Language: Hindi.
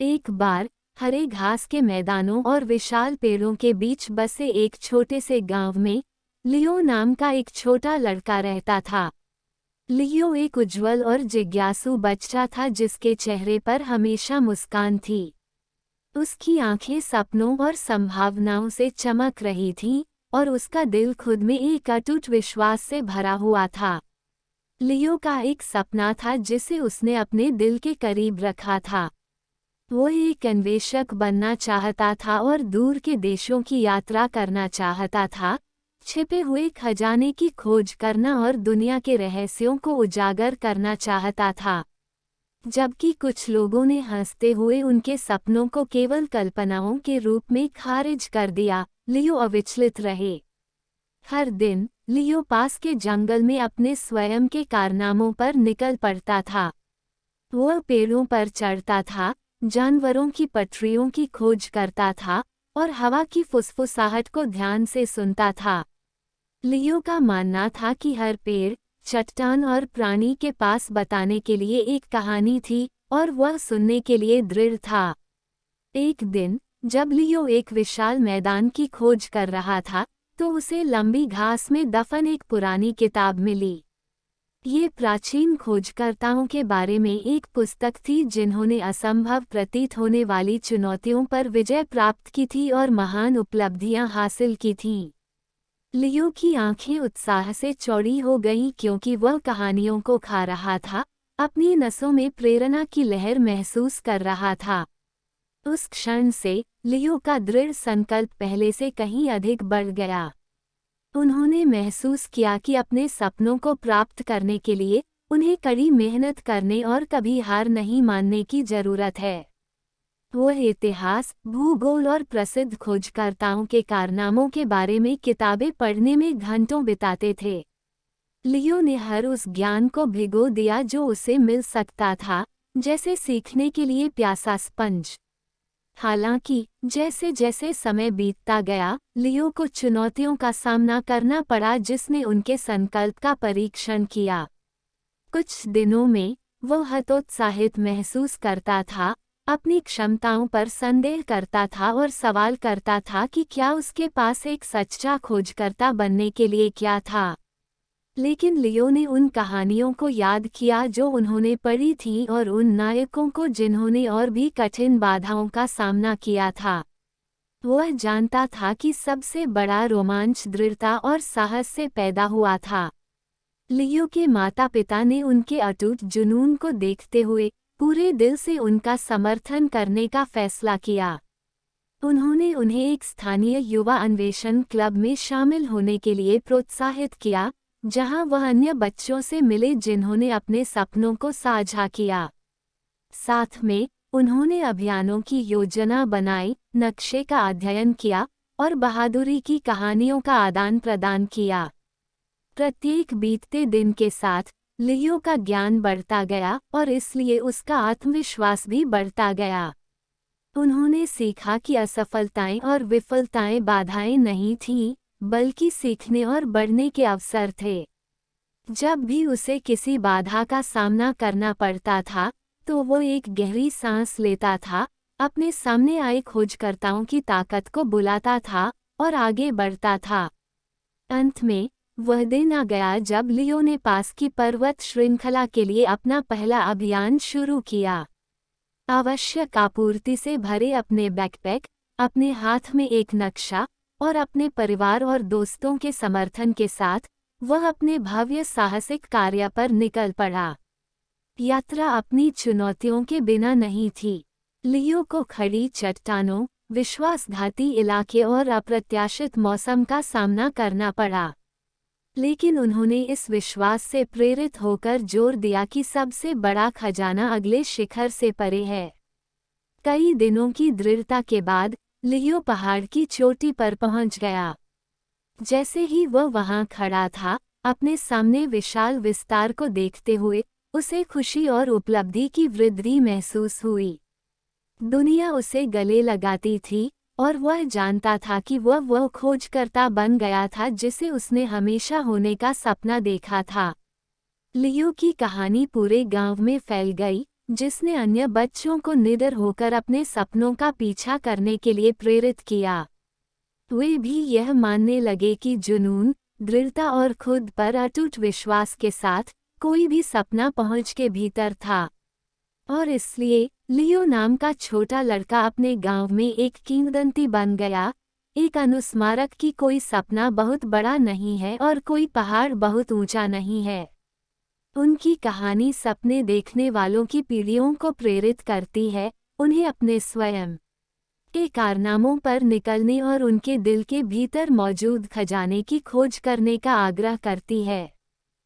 एक बार हरे घास के मैदानों और विशाल पेड़ों के बीच बसे एक छोटे से गांव में लियो नाम का एक छोटा लड़का रहता था। लियो एक उज्जवल और जिज्ञासु बच्चा था जिसके चेहरे पर हमेशा मुस्कान थी। उसकी आंखें सपनों और संभावनाओं से चमक रही थीं और उसका दिल खुद में एक अटूट विश्वास से भरा हुआ था। लियो का एक सपना था जिसे उसने अपने दिल के करीब रखा था। वो एक अन्वेषक बनना चाहता था और दूर के देशों की यात्रा करना चाहता था, छिपे हुए खजाने की खोज करना और दुनिया के रहस्यों को उजागर करना चाहता था। जबकि कुछ लोगों ने हंसते हुए उनके सपनों को केवल कल्पनाओं के रूप में खारिज कर दिया, लियो अविचलित रहे। हर दिन लियो पास के जंगल में अपने स्वयं के कारनामों पर निकल पड़ता था। वह पेड़ों पर चढ़ता था, जानवरों की पटरियों की खोज करता था और हवा की फुसफुसाहट को ध्यान से सुनता था। लियो का मानना था कि हर पेड़, चट्टान और प्राणी के पास बताने के लिए एक कहानी थी और वह सुनने के लिए दृढ़ था। एक दिन जब लियो एक विशाल मैदान की खोज कर रहा था, तो उसे लंबी घास में दफन एक पुरानी किताब मिली। ये प्राचीन खोजकर्ताओं के बारे में एक पुस्तक थी जिन्होंने असंभव प्रतीत होने वाली चुनौतियों पर विजय प्राप्त की थी और महान उपलब्धियां हासिल की थीं। लियो की आंखें उत्साह से चौड़ी हो गईं क्योंकि वह कहानियों को खा रहा था, अपनी नसों में प्रेरणा की लहर महसूस कर रहा था। उस क्षण से लियो का दृढ़ संकल्प पहले से कहीं अधिक बढ़ गया। उन्होंने महसूस किया कि अपने सपनों को प्राप्त करने के लिए उन्हें कड़ी मेहनत करने और कभी हार नहीं मानने की जरूरत है। वह इतिहास, भूगोल और प्रसिद्ध खोजकर्ताओं के कारनामों के बारे में किताबें पढ़ने में घंटों बिताते थे। लियो ने हर उस ज्ञान को भिगो दिया जो उसे मिल सकता था, जैसे सीखने के लिए प्यासा स्पंज। हालांकि जैसे जैसे समय बीतता गया, लियो को चुनौतियों का सामना करना पड़ा जिसने उनके संकल्प का परीक्षण किया। कुछ दिनों में वह हतोत्साहित महसूस करता था, अपनी क्षमताओं पर संदेह करता था और सवाल करता था कि क्या उसके पास एक सच्चा खोजकर्ता बनने के लिए क्या था। लेकिन लियो ने उन कहानियों को याद किया जो उन्होंने पढ़ी थी और उन नायकों को जिन्होंने और भी कठिन बाधाओं का सामना किया था। वह जानता था कि सबसे बड़ा रोमांच दृढ़ता और साहस से पैदा हुआ था। लियो के माता-पिता ने उनके अटूट जुनून को देखते हुए पूरे दिल से उनका समर्थन करने का फैसला किया। उन्होंने उन्हें एक स्थानीय युवा अन्वेषण क्लब में शामिल होने के लिए प्रोत्साहित किया, जहां वह अन्य बच्चों से मिले जिन्होंने अपने सपनों को साझा किया। साथ में उन्होंने अभियानों की योजना बनाई, नक्शे का अध्ययन किया और बहादुरी की कहानियों का आदान प्रदान किया। प्रत्येक बीतते दिन के साथ लियो का ज्ञान बढ़ता गया और इसलिए उसका आत्मविश्वास भी बढ़ता गया। उन्होंने सीखा कि असफलताएं और विफलताएं बाधाएं नहीं थीं, बल्कि सीखने और बढ़ने के अवसर थे। जब भी उसे किसी बाधा का सामना करना पड़ता था, तो वो एक गहरी सांस लेता था, अपने सामने आए खोजकर्ताओं की ताकत को बुलाता था और आगे बढ़ता था। अंत में वह दिन आ गया जब लियो ने पास की पर्वत श्रृंखला के लिए अपना पहला अभियान शुरू किया। आवश्यक आपूर्ति से भरे अपने बैकपैक, अपने हाथ में एक नक्शा और अपने परिवार और दोस्तों के समर्थन के साथ वह अपने भव्य साहसिक कार्य पर निकल पड़ा। यात्रा अपनी चुनौतियों के बिना नहीं थी। लियो को खड़ी चट्टानों, विश्वासघाती इलाके और अप्रत्याशित मौसम का सामना करना पड़ा। लेकिन उन्होंने इस विश्वास से प्रेरित होकर जोर दिया कि सबसे बड़ा खजाना अगले शिखर से परे है। कई दिनों की दृढ़ता के बाद लियो पहाड़ की चोटी पर पहुंच गया। जैसे ही वह वहां खड़ा था, अपने सामने विशाल विस्तार को देखते हुए उसे खुशी और उपलब्धि की वृद्धि महसूस हुई। दुनिया उसे गले लगाती थी और वह जानता था कि वह खोजकर्ता बन गया था जिसे उसने हमेशा होने का सपना देखा था। लियो की कहानी पूरे गांव में फैल गई, जिसने अन्य बच्चों को निडर होकर अपने सपनों का पीछा करने के लिए प्रेरित किया। वे भी यह मानने लगे कि जुनून, दृढ़ता और खुद पर अटूट विश्वास के साथ कोई भी सपना पहुंच के भीतर था। और इसलिए लियो नाम का छोटा लड़का अपने गांव में एक किंवदंती बन गया, एक अनुस्मारक कि कोई सपना बहुत बड़ा नहीं है और कोई पहाड़ बहुत ऊंचा नहीं है। उनकी कहानी सपने देखने वालों की पीढ़ियों को प्रेरित करती है, उन्हें अपने स्वयं के कारनामों पर निकलने और उनके दिल के भीतर मौजूद खजाने की खोज करने का आग्रह करती है।